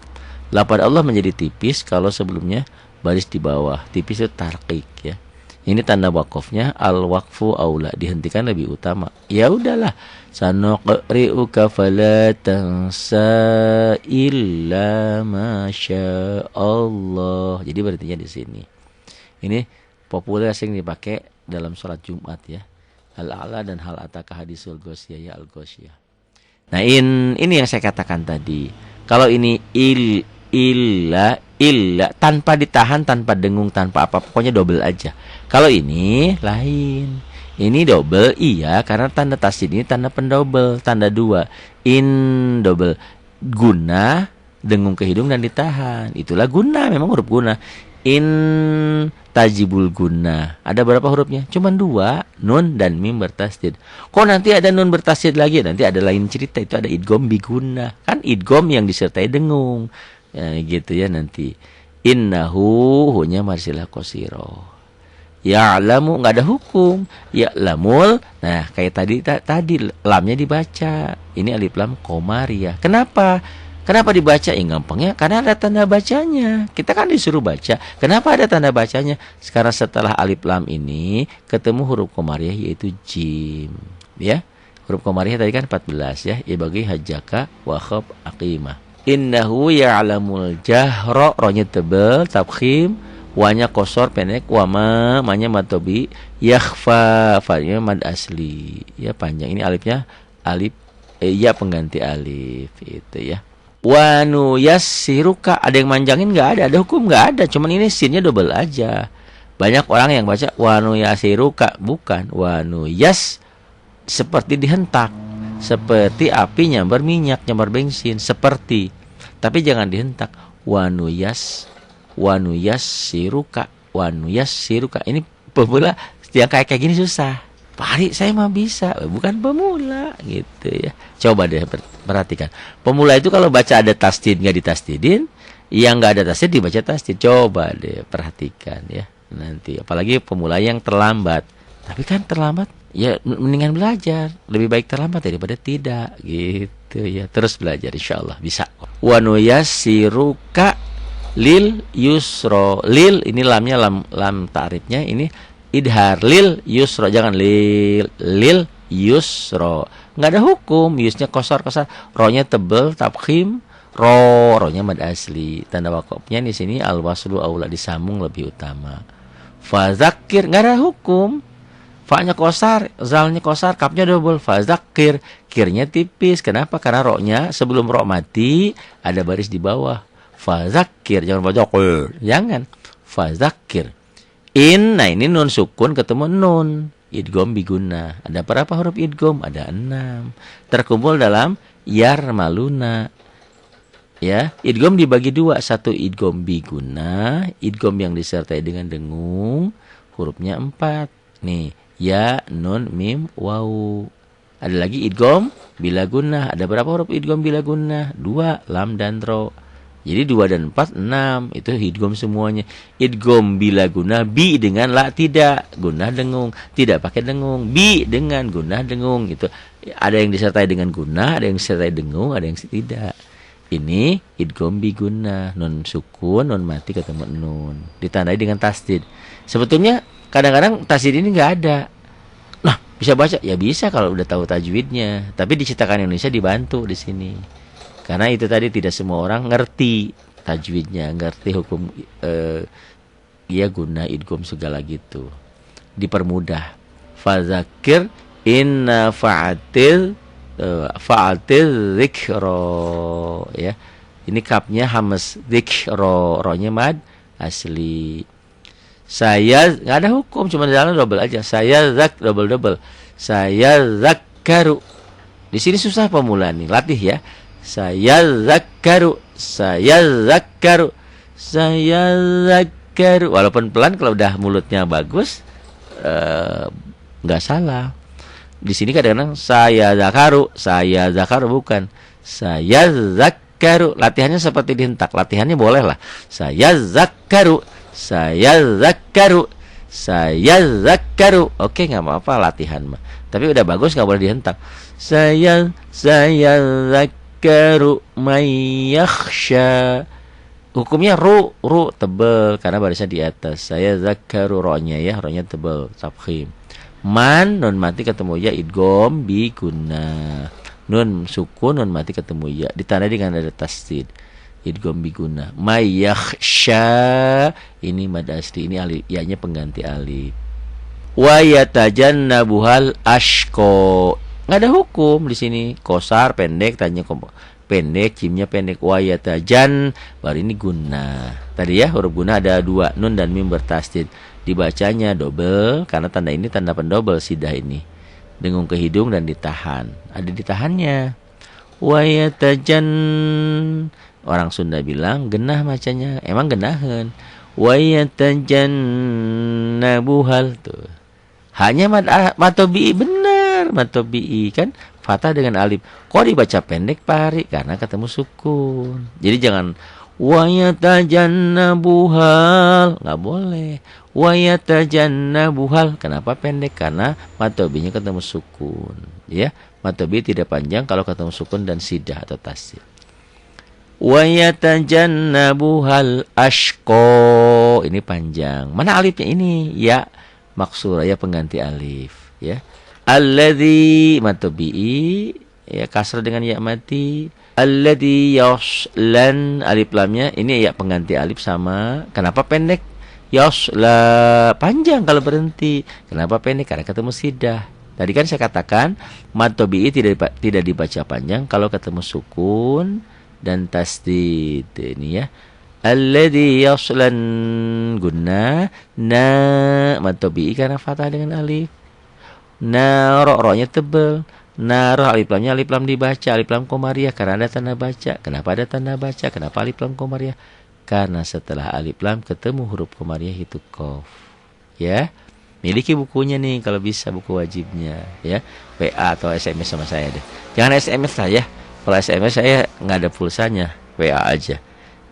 Lafad Allah menjadi tipis kalau sebelumnya baris di bawah. Tipis itu tarqiq ya. Ini tanda wakofnya al-waqfu aula, dihentikan lebih utama. Ya udahlah. Sanuqri'uka fala tansa illa ma Allah. Jadi berartinya di sini. Ini populer sering dipakai dalam sholat Jumat ya. Al-a'la dan hal ataka hadisul ghasyiyah ya al-ghasyiyah. Nah, ini yang saya katakan tadi. Kalau ini illa tanpa ditahan, tanpa dengung, tanpa apa, pokoknya double aja. Kalau ini lain. Ini double iya karena tanda tasdid ini tanda pendouble, tanda dua. In double guna, dengung ke hidung dan ditahan. Itulah guna, memang huruf guna. In tajibul guna. Ada berapa hurufnya? Cuman 2, nun dan mim bertasdid. Kok nanti ada nun bertasdid lagi? Nanti ada lain cerita, itu ada idgham biguna. Kan idgham yang disertai dengung. Ya, gitu ya nanti. Innahu hunya marsilah qasiro. Ya'lamu enggak ada hukum. Ya'lamul. Nah, kayak tadi lamnya dibaca. Ini alif lam qamariyah. Kenapa? Kenapa dibaca? Gampangnya karena ada tanda bacanya. Kita kan disuruh baca. Kenapa ada tanda bacanya? Sekarang setelah alif lam ini ketemu huruf qamariyah yaitu jim. Ya. Huruf qamariyah tadi kan 14 ya. Ya bagi hajjaka wa khab aqimah. Innahu ya'lamul jahra, ronya tebel, tafkhim, wanya kosor pendek, wama manya matobi, yakhfa, fanya mad asli. Ya panjang ini alifnya alif ya pengganti alif itu ya. Wanu yassiruka, ada yang manjangin enggak ada hukum enggak ada, cuman ini sinnya double aja. Banyak orang yang baca wanu yassiruka, bukan wanu yas, seperti dihentak. Seperti api nyambar minyak, nyambar bensin, seperti. Tapi jangan dihentak. Wanuyas siruka. Ini pemula yang kayak gini susah. Pak Ari, saya mah bisa. Bukan pemula gitu ya. Coba deh perhatikan. Pemula itu kalau baca ada tasdid nggak ditasdidin, yang nggak ada tasdid dibaca tasdid. Coba deh perhatikan ya. Nanti apalagi pemula yang terlambat. Tapi kan terlambat, ya mendingan belajar. Lebih baik terlambat daripada tidak, gitu ya. Terus belajar, insyaallah bisa. Wa nuyassiruka lil yusra. Lil ini lamnya lam ta'rifnya ini idhar lil yusra, jangan lil yusro. Nggak ada hukum. Yusnya kosar, ronya tebel, tafkhim, ronya mad asli. Tanda wakofnya di sini al waslu aula, disambung lebih utama. Fadzakir, nggak ada hukum. Fa-nya kosar, zalnya kosar, kapnya double. Fadzakir, kirnya tipis. Kenapa? Karena ronya sebelum ro mati ada baris di bawah. Fadzakir, jangan baca jangan. Fadzakir. Nah ini nun sukun ketemu nun. Idgham biguna. Ada berapa huruf idgham? Ada 6. Terkumpul dalam yarmaluna. Ya, idgham dibagi 2. Satu idgham biguna, idgham yang disertai dengan dengung, hurufnya 4. Nih, ya, nun, mim, waw. Ada lagi idgham bila guna. Ada berapa huruf idgham bila guna? 2, lam dan ro. Jadi 2 dan 4, 6. Itu idgham semuanya. Idgham bila guna, bi dengan la tidak. Gunah dengung. Tidak pakai dengung. Bi dengan gunah dengung. Itu ada yang disertai dengan gunah, ada yang disertai dengung, ada yang tidak. Ini idgham bi guna. Nun sukun, nun mati ketemu nun. Ditandai dengan tasdid. Sebetulnya kadang-kadang tasdid ini nggak ada. Nah, bisa baca? Ya bisa kalau udah tahu tajwidnya. Tapi di Cetakan Indonesia dibantu di sini. Karena itu tadi tidak semua orang ngerti tajwidnya, ngerti hukum ya guna idgham segala gitu. Dipermudah. Fadzakir inna fa'atil dzikra, ya. Ini kapnya hamas, dzikra, ronya mad asli. Saya nggak ada hukum, cuma jalan double aja. Saya double. Saya zakkaru. Di sini susah pemula nih, latih ya. Saya zakkaru. Walaupun pelan, kalau udah mulutnya bagus nggak salah. Di sini kadang-kadang saya zakaru bukan. Saya zakkaru. Latihannya seperti dihentak. Latihannya boleh lah. Saya zakkaru. Oke, nggak apa-apa latihan mah. Tapi udah bagus nggak boleh dihentak. Saya zakkaru mayyakhsha. Hukumnya ru tebel karena barisnya di atas. Saya zakkaru ronya tebel, tafkhim. Man nun mati ketemu ya idgham bi guna. Nun sukun nun mati ketemu ya ditandai dengan ada tasdid. Idgham bi guna. Mayyakhsha, ini mad asli, ini alif, ya-nya pengganti alif. Wa yatajannabuhal ashqa. Enggak ada hukum di sini. Kosar pendek, tanya pendek, jimnya pendek. Wa yatajan, baru ini guna. Tadi ya huruf guna ada 2, nun dan mim bertasdid. Dibacanya double karena tanda ini tanda pendobel sidah ini. Dengung ke hidung dan ditahan. Ada ditahannya. Wa yatajan, orang Sunda bilang genah macanya. Emang genahan. Wa yatajannabuhal tuh. Hanya matobi'i, benar matobi'i kan fathah dengan alif. Kok dibaca pendek Pak Hari? Karena ketemu sukun. Jadi jangan wa yatajannabuhal, nggak boleh. Wa yatajannabuhal, kenapa pendek? Karena matobi'nya ketemu sukun, ya. Matobi tidak panjang kalau ketemu sukun dan sidah atau tasdid. Wa yatajannabuhal ashqa, ini panjang. Mana alifnya ini? Ya maksura, ya pengganti alif, ya. Alladzi matobi'i, ya kasrah dengan ya mati. Alladzi yaslan, alif lamnya ini ya pengganti alif sama. Kenapa pendek? Yasla panjang kalau berhenti. Kenapa pendek? Karena ketemu sidah. Tadi kan saya katakan matobi'i tidak dibaca panjang kalau ketemu sukun dan tasdid. Ini ya. Alladzi yaslan gunna na matobi'i karena fathah dengan alif. Na ro-nya tebel. Na ro alif lamnya alif lam dibaca, alif lam komariah karena ada tanda baca. Kenapa ada tanda baca? Kenapa alif lam komariah? Karena setelah alif lam ketemu huruf komariah itu qaf. Ya. Miliki bukunya nih kalau bisa, buku wajibnya, ya. WA atau SMS sama saya deh. Jangan SMS lah ya. Kalau SMS saya nggak ada pulsanya, WA aja.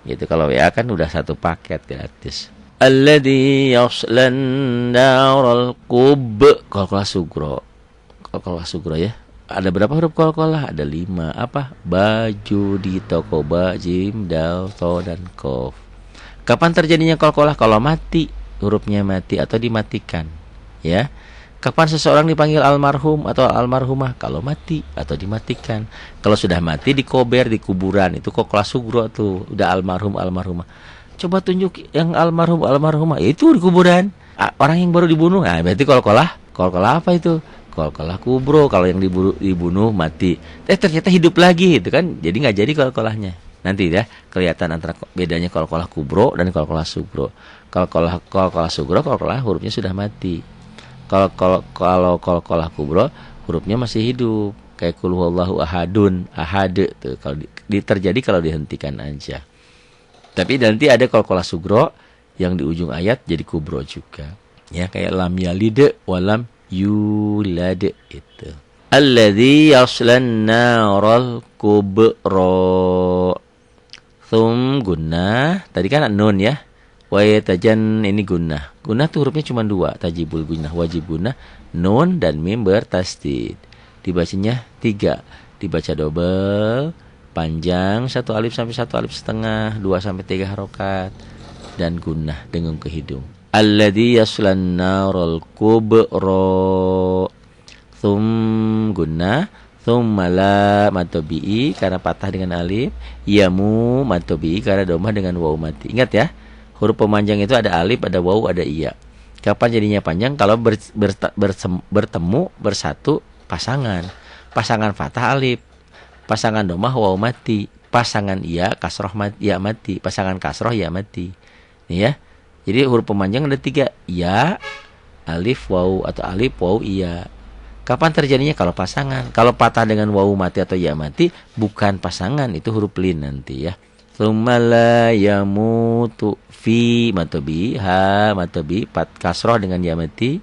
Gitu, kalau WA kan udah satu paket gratis. Alladzi yaslan naral qub. Qalqalah sugro ya. Ada berapa huruf qalqalah? Ada 5. Apa? Baju di toko, ba, jim, dal, to, dan qaf. Kapan terjadinya qalqalah? Kalau mati, hurufnya mati atau dimatikan, ya. Kapan seseorang dipanggil almarhum atau almarhumah? Kalau mati atau dimatikan. Kalau sudah mati dikober di kuburan, itu qalqalah sugro tuh, udah almarhum almarhumah. Coba tunjuk yang almarhum almarhumah, itu di kuburan. Orang yang baru dibunuh, nah berarti qalqalah apa itu? Qalqalah kubro. Kalau yang dibunuh mati, ternyata hidup lagi, itu kan jadi nggak jadi qalqalahnya. Nanti ya kelihatan antara bedanya qalqalah kubro dan qalqalah sugro. Qalqalah sugro, qalqalah hurufnya sudah mati. Kalau qalqalah kubro hurufnya masih hidup, kayak qul huwallahu ahadun, ahad tuh kalau terjadi kalau dihentikan aja. Tapi nanti ada qalqalah sugro yang di ujung ayat jadi kubro juga. Ya, kayak lam yalid wa lam yulad itu. Alladzi yaslan naral kubra. Thum gunnah. Tadi kan nun ya. Wa yatajan ini gunnah. Gunnah tuh hurufnya cuma 2, tajibul gunnah, wajib gunnah, nun dan mim bertasdid. Dibacanya 3, dibaca double, panjang 1 alif sampai 1 alif setengah, 2 sampai 3 harokat, dan gunnah dengung ke hidung. Alladzi yaslan naral kubra. Thum gunnah, thumma la matobi'i karena patah dengan alif, yamu matobi'i karena domah dengan waw mati. Ingat ya, huruf pemanjang itu ada alif, ada waw, ada iya. Kapan jadinya panjang? Kalau bertemu bersatu pasangan. Pasangan fathah alif, pasangan domah waw mati, pasangan iya kasroh ya mati, pasangan kasroh ya mati. Nih ya. Jadi huruf pemanjang ada 3, ya, alif, waw, atau alif, waw, iya. Kapan terjadinya? Kalau pasangan. Kalau patah dengan waw mati atau ya mati, bukan pasangan, itu huruf lin nanti ya. Tsumma la yamutu fi matobi, ha matobi, kasroh dengan ya mati,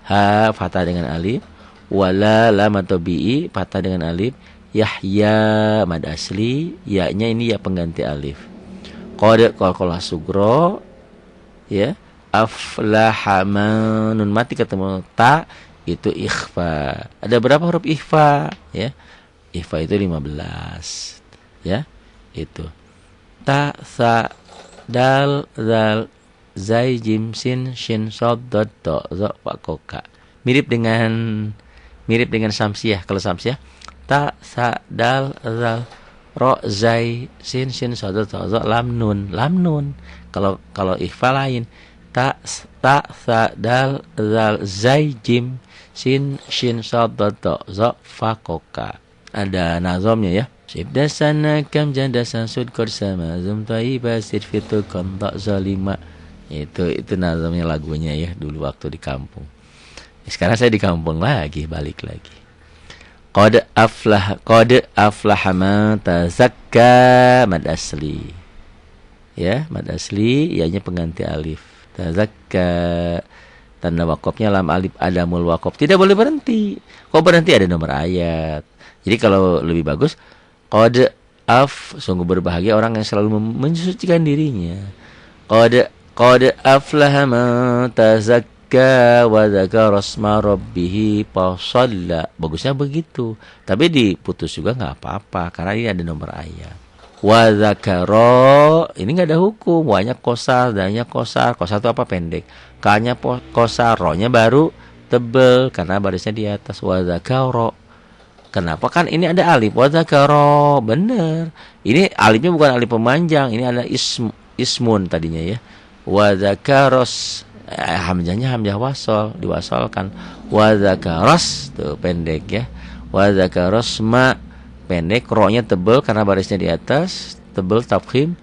ha fathah dengan alif, wala la matobi, fathah dengan alif, yahya mad asli, ya-nya ini ya pengganti alif. Qad qalqalah sugro, ya, aflaha nun mati ketemu ta, itu ikhfa. Ada berapa huruf ikhfa? Ya, ikhfa itu 15. Ya, itu. Ta, sa, dal, zal, zai, jim, sin, shin, sod, dot, do, zo, fa, koka. Mirip dengan samsiah. Kalau samsiah, ta, sa, dal, zal, ro, zai, sin, shin, sod, dot, do, zo, lam, nun. Kalau ikhfa lain, ta, sa, dal, zal, zai, jim, sin, shin, sod, dot, do, zo, fa, koka. Ada nazomnya ya. Sibda sana kam janda sud kor sama zum taiba sirfitu kontak zalima. Itu nazamnya lagunya ya dulu waktu di kampung. Sekarang saya di kampung lagi, balik lagi. Qad aflaha man tazakka, mad asli. Ya, mad asli ianya pengganti alif. Tazakka, tanda wakofnya lam alif adamul wakof. Tidak boleh berhenti. Kok berhenti? Ada nomor ayat. Jadi kalau lebih bagus qad sungguh berbahagia orang yang selalu mensucikan dirinya. Qad aflaha man tazakka wa dzakara asma rabbih fasalla. Bagusnya begitu. Tapi diputus juga enggak apa-apa karena ini ada nomor ayat. Wa dzakara ini enggak ada hukum. Wa-nya qasar, da-nya qasar. Qasar itu apa? Pendek. Ka-nya qasar, ro-nya baru tebal karena barisnya di atas. Wa dzakara. Kenapa? Kan ini ada alif wa dzakara. Bener. Ini alifnya bukan alif pemanjang, ini ada ismun tadinya ya. Wa dzakaros, hamzahnya hamzah wasal, diwasalkan. Wa dzakaros tuh pendek ya. Wa dzakaros ma pendek, ro-nya tebal karena barisnya di atas, tebal tafkhim.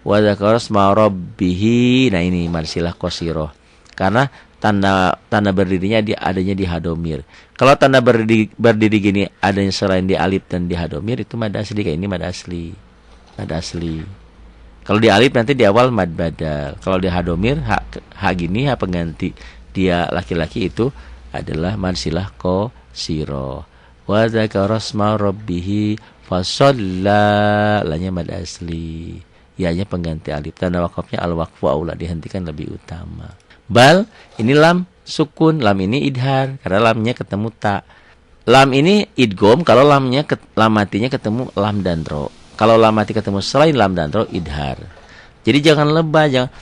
Wa dzakaros ma rabbihi. Nah ini marsilah qasiroh. Karena tanda berdirinya adanya di hadomir. Kalau tanda berdiri gini adanya selain di alif dan di hadomir, itu mad asli. Kayak ini mad asli. Kalau di alif nanti di awal mad badal. Kalau di hadomir ha gini, ha pengganti dia laki-laki, itu adalah marsilah qasiro. Wa dzakara asma rabbih fasalla, lanya mad asli. Ya-nya pengganti alif. Tanda wakafnya al-waqfu aula, dihentikan lebih utama. Bal, ini lam sukun, lam ini idhar karena lamnya ketemu ta. Lam ini idgom kalau lam matinya ketemu lam dan ro. Kalau lam mati ketemu selain lam dan ro, idhar. Jadi jangan lebay, jangan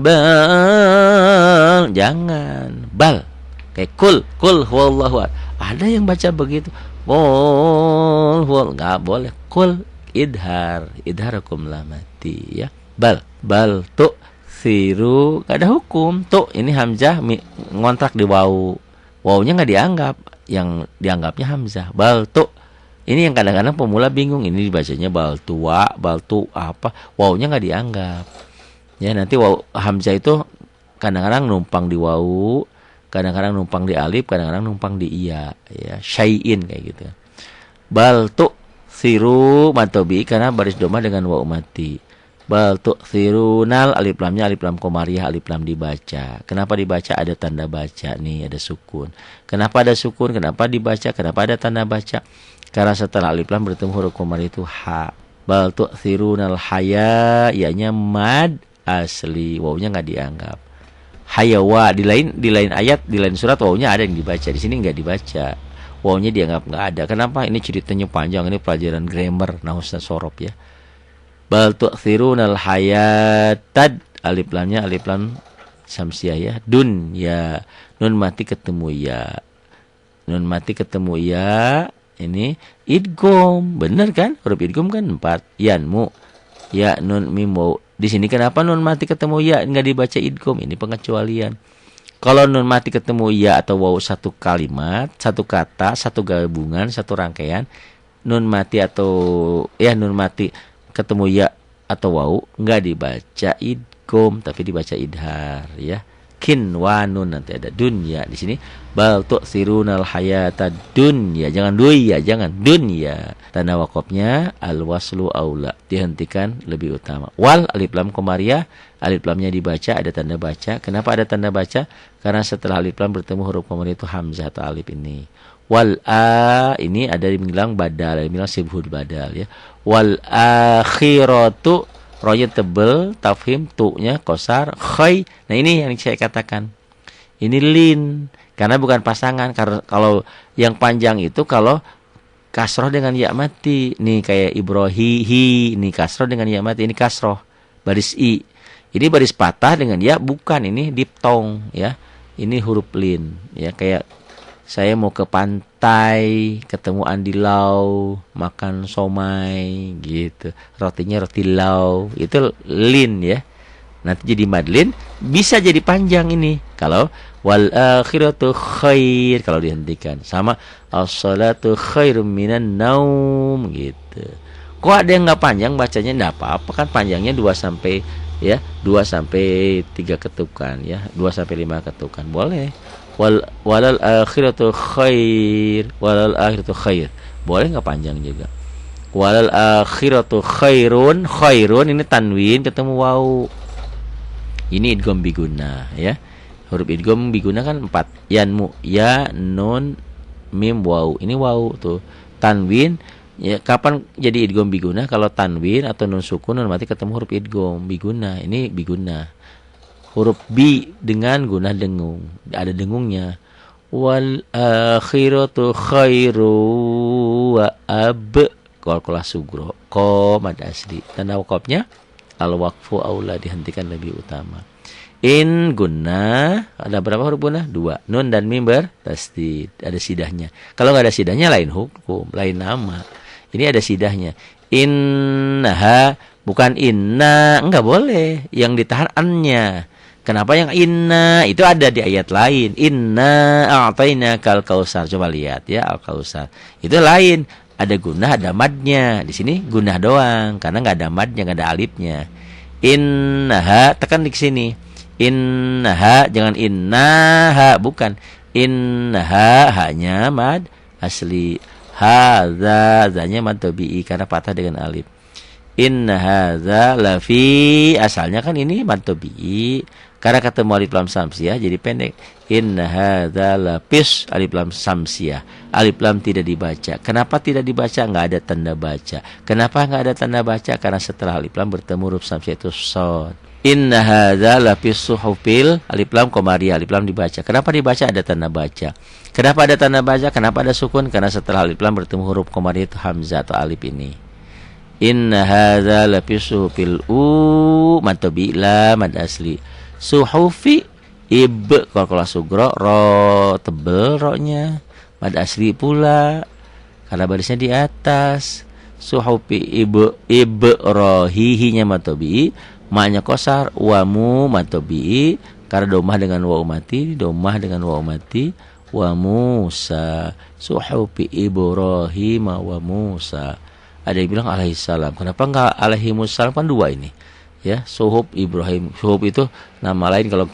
bal, jangan bal. Kayak kul huwallahu ahad. Ada yang baca begitu. Nggak boleh. Kul idharakum lamati ya. Bal tu siru, nggak ada hukum. Tu ini hamzah ngontrak di waw. Wawnya nggak dianggap, yang dianggapnya hamzah. Bal tu. Ini yang kadang-kadang pemula bingung, ini dibacanya bal tua, bal tu apa? Wawnya nggak dianggap. Ya, nanti waw hamzah itu kadang-kadang numpang di waw, kadang-kadang numpang di alif, kadang-kadang numpang di iya, ya, syai'in kayak gitu. Bal tu siru matobi karena baris doma dengan waw mati. Bal tu sirunal, alif lamnya alif lam komariah, alif lam dibaca. Kenapa dibaca? Ada tanda baca nih, ada sukun. Kenapa ada sukun? Kenapa dibaca? Kenapa ada tanda baca? Karena setelah alif lam bertemu huruf komariah itu ha. Bal tu sirunal haya, ianya mad asli, wawnya nggak dianggap. Hayawa di lain ayat, di lain surat wawnya ada yang dibaca, di sini nggak dibaca, wawnya dianggap nggak ada. Kenapa? Ini ceritanya panjang, ini pelajaran grammar nahus sorob ya. Bal tu'thirunal hayatad, alif lamnya alif lam samsiah ya. Dun ya, nun mati ketemu ya, nun mati ketemu ya. Ini idgham, bener kan? Huruf idgham kan 4. Yanmu ya, nun mim waw. Di sini kenapa nun mati ketemu ya nggak dibaca idgham? Ini pengecualian. Kalau nun mati ketemu ya atau waw satu kalimat, satu kata, satu gabungan, satu rangkaian, nun mati atau ya nun mati ketemu ya atau waw nggak dibaca idgham tapi dibaca idhar ya. Kin wa nun, nanti ada dunya di sini. Bal tu'sirunal hayatad dunya, jangan dunya, jangan dunya. Tanda wakofnya al waslu aula, dihentikan lebih utama. Wal alif lam komariah, alif lamnya dibaca, ada tanda baca. Kenapa ada tanda baca? Karena setelah alif lam bertemu huruf komariah itu hamzah atau alif ini. Wal a ini ada dibilang badal, dibilang sibhud badal ya. Wal akhiratu, rohnya tebel, tafhim, tu-nya kosar, khay. Nah ini yang saya katakan. Ini lin, karena bukan pasangan. Karena kalau yang panjang itu kalau kasroh dengan ya mati. Nih kayak Ibrahihi, ini kasroh dengan ya mati, ini kasroh. Baris i. Ini baris patah dengan ya bukan, ini diptong ya. Ini huruf lin ya, kayak saya mau ke pantai, ketemu Andi Lau, makan somai gitu. Rotinya roti lau, itu lin ya. Nanti jadi madlin, bisa jadi panjang ini. Kalau wal akhiratu khair kalau dihentikan. Sama as-salatu khairum minan naum gitu. Kok ada yang enggak panjang bacanya? Enggak apa-apa kan, panjangnya 2 sampai 3 ketukan ya. 2 sampai 5 ketukan boleh. Walal akhiratu khair, walal akhiratu khair. Boleh enggak panjang juga. Walal akhiratu khairun, khairun ini tanwin ketemu waw. Ini idgham biguna ya. Huruf idgham biguna kan 4. Yanmu ya, nun mim waw. Ini waw tuh. Tanwin ya, kapan jadi idgham biguna? Kalau tanwin atau nun sukun nun mati ketemu huruf idgham biguna. Ini biguna. Huruf bi dengan guna dengung. Ada dengungnya. Wal akhiratu khairu wa ab. Qalqalah sugro. Qom ada asli. Tanda wakofnya al-waqfu aula, dihentikan lebih utama. In guna, ada berapa huruf guna? 2. Nun dan mim bertasdid, ada sidahnya. Kalau nggak ada sidahnya lain hukum, lain nama. Ini ada sidahnya. Innaha, bukan inna, enggak boleh. Yang ditahan annya. Kenapa yang inna? Itu ada di ayat lain. Inna a'tainakal kausar. Coba lihat ya, al-kausar. Itu lain. Ada gunah, ada madnya. Di sini gunah doang, karena nggak ada madnya, nggak ada alifnya. Innaha, tekan di sini. Innaha, jangan innaha, bukan. Innaha, hanya mad asli. Hadza, zanya mad tabi'i karena patah dengan alif. Inna hadza lafi, asalnya kan ini mad tabi'i. Karena ketemu alif lam samsiah jadi pendek. Inna hadza lapis, alif lam samsiah. Alif lam tidak dibaca. Kenapa tidak dibaca? Enggak ada tanda baca. Kenapa enggak ada tanda baca? Karena setelah alif lam bertemu huruf samsiah itu shad. Inna hadza lapis suhufil, alif lam komariah, alif lam dibaca. Kenapa dibaca? Ada tanda baca. Kenapa ada tanda baca? Kenapa ada sukun? Karena setelah alif lam bertemu huruf komariah itu hamzah atau alif ini. Inna hadza lapis suhufil mad tabi'i la mad asli. Suhufi Kalau sugro ro tebel ro-nya, mad asli pula karena barisnya di atas. Suhufi Ibrahim nya matobi, maknya kosar, wamu matobi karena domah dengan wa umati, wa Musa. Suhufi Ibrahim wa Musa. Ada yang bilang alaihissalam. Kenapa enggak alaihimussalam, kan dua ini? Ya, suhuf Ibrahim. Suhuf itu nama lain kalau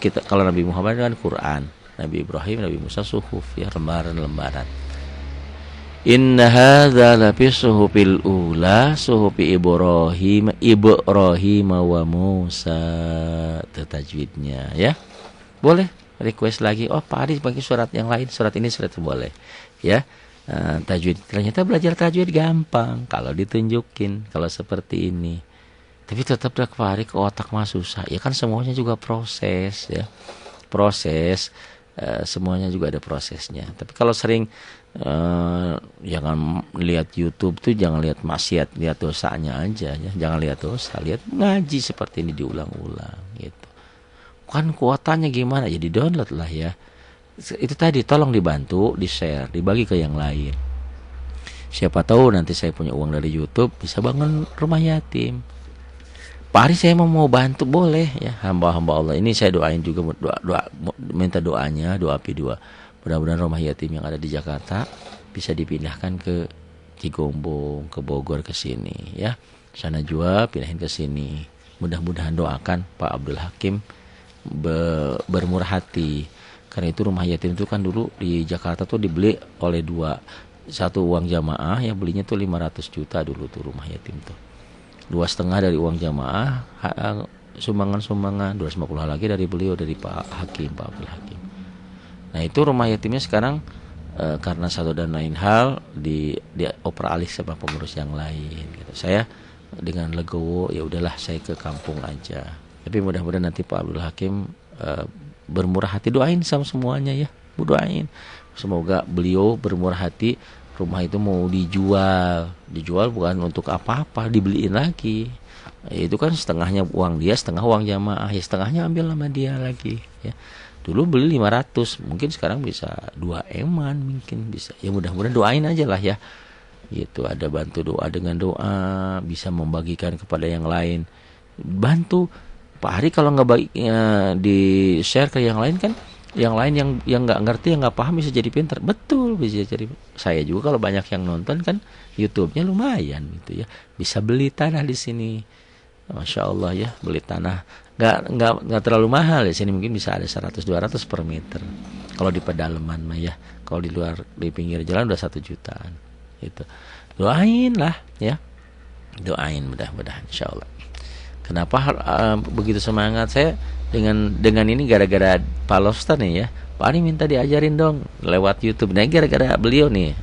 Nabi Muhammad kan Quran. Nabi Ibrahim, Nabi Musa suhuf, ya, lembaran-lembaran. Inna hadza lafi suhufil ula, suhufi Ibrahim wa Musa. Itu tajwidnya, ya. Boleh request lagi. Oh, Pak Ari bagi surat yang lain, surat ini surat boleh. Ya. Tajwid. Ternyata belajar tajwid gampang kalau ditunjukin, kalau seperti ini. Tapi tetap dah ke otak mah susah. Ya kan semuanya juga proses, ya. Proses, semuanya juga ada prosesnya. Tapi kalau sering jangan lihat YouTube tuh, jangan lihat maksiat, lihat dosanya aja, ya. Jangan lihat dosa, lihat ngaji seperti ini diulang-ulang gitu. Kan kuotanya gimana? Ya di-download lah, ya. Itu tadi, tolong dibantu, di-share, dibagi ke yang lain. Siapa tahu nanti saya punya uang dari YouTube, bisa bangun rumah yatim. Pak Ari saya mau bantu, boleh, ya. Hamba-hamba Allah ini saya doain juga, minta doanya, doa P2. Mudah-mudahan rumah yatim yang ada di Jakarta bisa dipindahkan ke Cigombong, ke Bogor, ke sini, ya. Sana juga pindahin ke sini. Mudah-mudahan doakan Pak Abdul Hakim bermurah hati. Karena itu rumah yatim itu kan dulu di Jakarta tuh dibeli oleh satu uang jamaah, ya, belinya tuh 500 juta dulu tuh rumah yatim tuh. 2,5 dari uang jamaah, sumbangan 250 lagi dari beliau, dari Pak Abdul Hakim. Nah itu rumah yatimnya sekarang karena satu dan lain hal dioper alih sama pengurus yang lain. Gitu. Saya dengan legowo, ya udahlah saya ke kampung aja. Tapi mudah-mudahan nanti Pak Abdul Hakim bermurah hati, doain sama semuanya, ya, doain. Semoga beliau bermurah hati. Rumah itu mau dijual bukan untuk apa-apa, dibeliin lagi. Itu kan setengahnya uang dia, setengah uang jamaah, ya setengahnya ambil sama dia lagi, ya. Dulu beli 500, mungkin sekarang bisa 2 eman, mungkin bisa. Ya mudah-mudahan doain aja lah, ya. Gitu, ada bantu doa dengan doa, bisa membagikan kepada yang lain. Bantu Pak Hari kalau nggak di share ke yang lain kan, yang lain yang nggak ngerti, yang nggak paham bisa jadi pintar. Betul, bisa jadi. Saya juga kalau banyak yang nonton kan YouTube-nya lumayan gitu, ya. Bisa beli tanah di sini. Masya Allah, ya, beli tanah nggak terlalu mahal di sini, mungkin bisa ada 100-200 per meter. Kalau di pedalaman mah, ya. Kalau di luar, di pinggir jalan udah 1 jutaan. Gitu. Doain lah, ya. Doain, mudah-mudahan insya Allah. Kenapa begitu semangat saya dengan ini, gara-gara Pak Lofstan nih, ya. Pak Ari minta diajarin dong lewat YouTube. Nah, gara-gara beliau nih,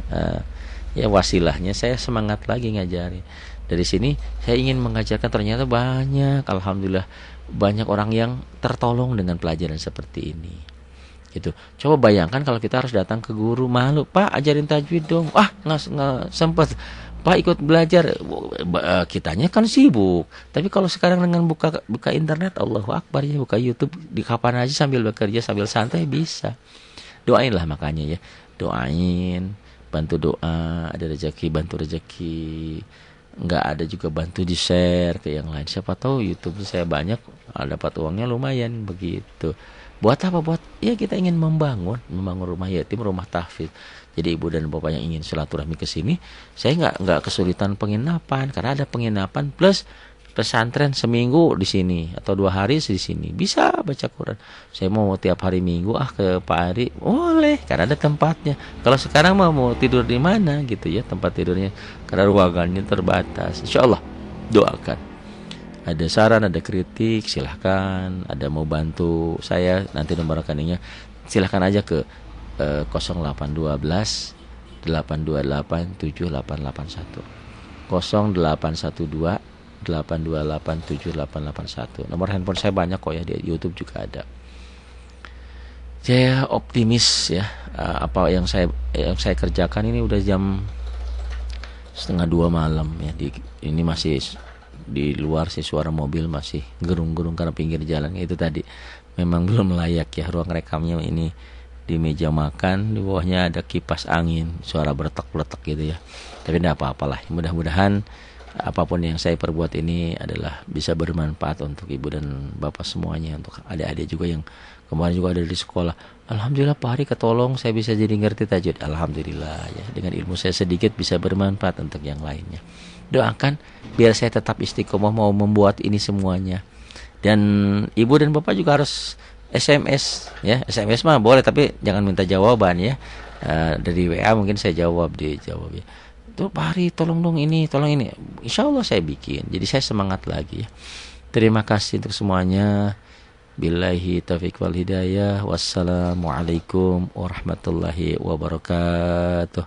ya wasilahnya saya semangat lagi ngajarin. Dari sini saya ingin mengajarkan, ternyata banyak, alhamdulillah, banyak orang yang tertolong dengan pelajaran seperti ini. Gitu. Coba bayangkan kalau kita harus datang ke guru, malu, Pak ajarin tajwid dong. Nggak sempat. Pak ikut belajar, kitanya kan sibuk. Tapi kalau sekarang dengan buka internet, Allahu Akbar, ya, buka YouTube di kapan aja sambil bekerja, sambil santai bisa. Doainlah makanya, ya. Doain, bantu doa, ada rezeki bantu rezeki. Nggak ada juga bantu di share ke yang lain. Siapa tahu YouTube saya banyak, dapat uangnya lumayan begitu. Buat apa? Buat, ya, kita ingin membangun rumah yatim, rumah tahfidz. Jadi ibu dan bapak yang ingin silaturahmi ke sini, saya nggak kesulitan penginapan, karena ada penginapan plus pesantren seminggu di sini atau 2 hari di sini, bisa baca Quran. Saya mau tiap hari Minggu ke Pak Ari, boleh, karena ada tempatnya. Kalau sekarang mau tidur di mana gitu, ya, tempat tidurnya, karena ruangannya terbatas. Insya Allah doakan. Ada saran, ada kritik, silahkan. Ada mau bantu saya, nanti nomor rekeningnya silahkan aja ke 0812 828 7881 0812 828 7881. Nomor handphone saya banyak kok, ya, di YouTube juga ada. Saya optimis, ya, apa yang saya kerjakan ini udah jam 1:30 malam, ya. Ini masih di luar sih, suara mobil masih gerung-gerung karena pinggir jalan itu tadi. memang belum layak ya ruang rekamnya ini di meja makan, di bawahnya ada kipas angin, suara berletak-letak gitu ya. Tapi tidak apa-apalah, mudah-mudahan apapun yang saya perbuat ini adalah bisa bermanfaat untuk ibu dan bapak semuanya, untuk adik-adik juga yang kemarin juga ada di sekolah. Alhamdulillah Pak Hari ketolong, saya bisa jadi ngerti tajwid. Alhamdulillah ya, dengan ilmu saya sedikit bisa bermanfaat untuk yang lainnya. Doakan biar saya tetap istiqomah mau membuat ini semuanya. Dan ibu dan bapak juga harus SMS ya. SMS mah boleh tapi jangan minta jawaban ya. Dari WA mungkin saya dijawab ya. Tuh Pak Hari tolong dong ini, tolong ini. Insya Allah saya bikin. Jadi saya semangat lagi ya. Terima kasih untuk semuanya. Billahi taufiq wal hidayah. Wassalamualaikum warahmatullahi wabarakatuh.